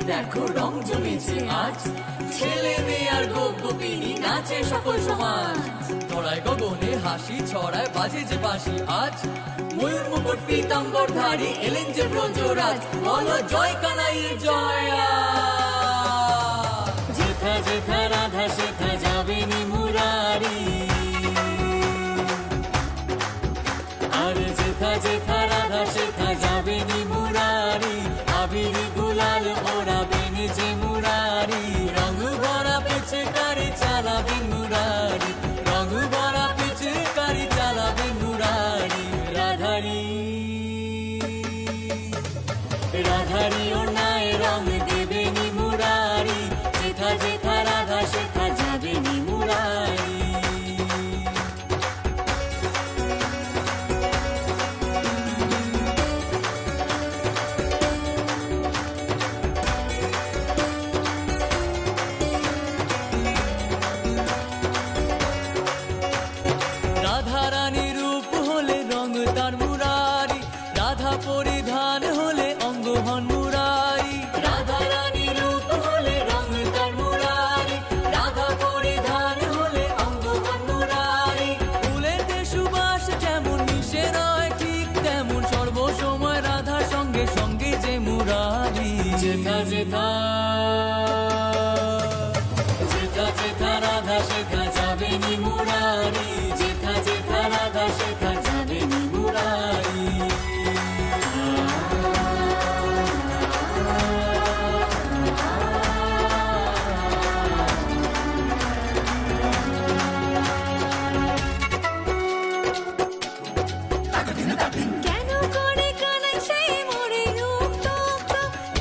দেখো রং জমেছে আজ, ছেলে মেয়ে আর গোপিনী নাচে সকল সমাজ। ধরায় গগনে হাসি ছড়ায় বাজে যে বাঁশি আজ, ময়ূর মুকুট পীতাম্বর ধারী এলেন যে ব্রজরাজ, বলো জয় কানাইয়ের জয়। যেথা যেথা রাধা সেথা যাবে নি মুরারি, আরে যেথা যেথা রাধা সেথা যাবে নি মুরারি, আবির গুলাল ওড়াবেন যে মুরারি, রং ভরা পিচকারি চালাবেন মুরারি, রং ভরা পিচকারি চালাবেন মুরারি। রাধারি রাধারি ওনায় রং দেবে নি মুরারি, যেথা যেথা রাধা সেথা যাবে নি মুরারি। রাধা রানী রূপ হলে রং তার মুরারি, রাধা পরিধান হলে অঙ্গ হন মুরারি। রাধা রানী রূপ হলে রং তার মুরারি, রাধা পরিধান হলে অঙ্গ হন মুরারি। ফুলেতে সুবাস যেমন মিশে রয় ঠিক তেমন, সর্বসময় রাধার সঙ্গে সঙ্গে যে মুরারি। যেথা যেথা যেথা যেথা রাধা সেথা যাবে নি মুরারি, যেথা যেথা রাধা সেথা যাবে নি মুরারি। কেন করে কানাই সেই মোরে উত্তপ্ত,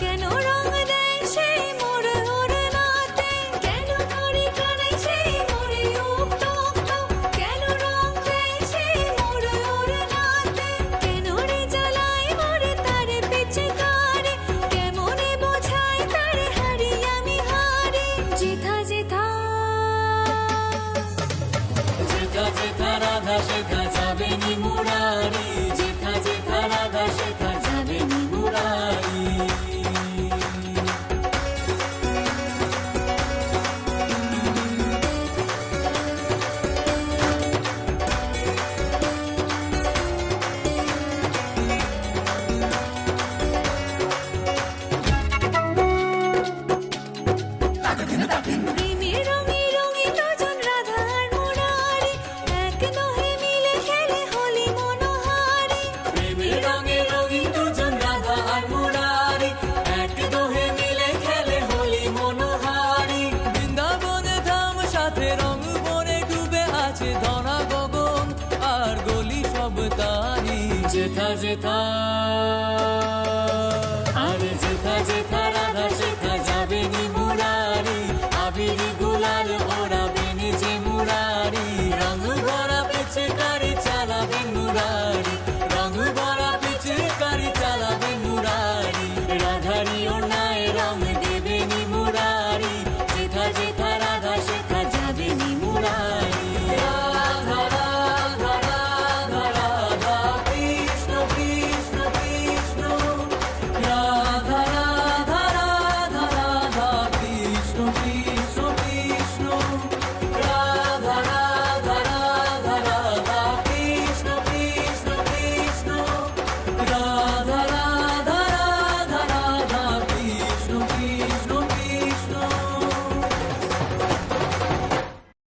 কেন রং দেয় সেই মোরে ওড়নাতে, কেন করে কানাই সেই মোরে উত্তপ্ত, কেন রং দেয় সেই মোরে ওড়নাতে, কেন রে জ্বালায় মোরে তারে পিচকারি, কেমনে বোঝায় তারে হারি আমি হারি। যেথা যেথা যেথা যেথা রাধা সেথা যাবে নি মুরারি, যেথা যেথা রাধা সেথা যাবে নি মুরারি। প্রেমের রঙে রঙিন দুজন রাধা আর মুরারি, এক নহে মিলে খেলে হোলি মনোহারি। প্রেমের রঙে রঙিন দুজন রাধা আর মুরারি, এক দোহে মিলে খেলে হোলি মনোহারি। বৃন্দাবনে ধাম সাথে রং বনে ডুবে আছে ধরা গগন আর গলি সব তারি। যেথা যেথা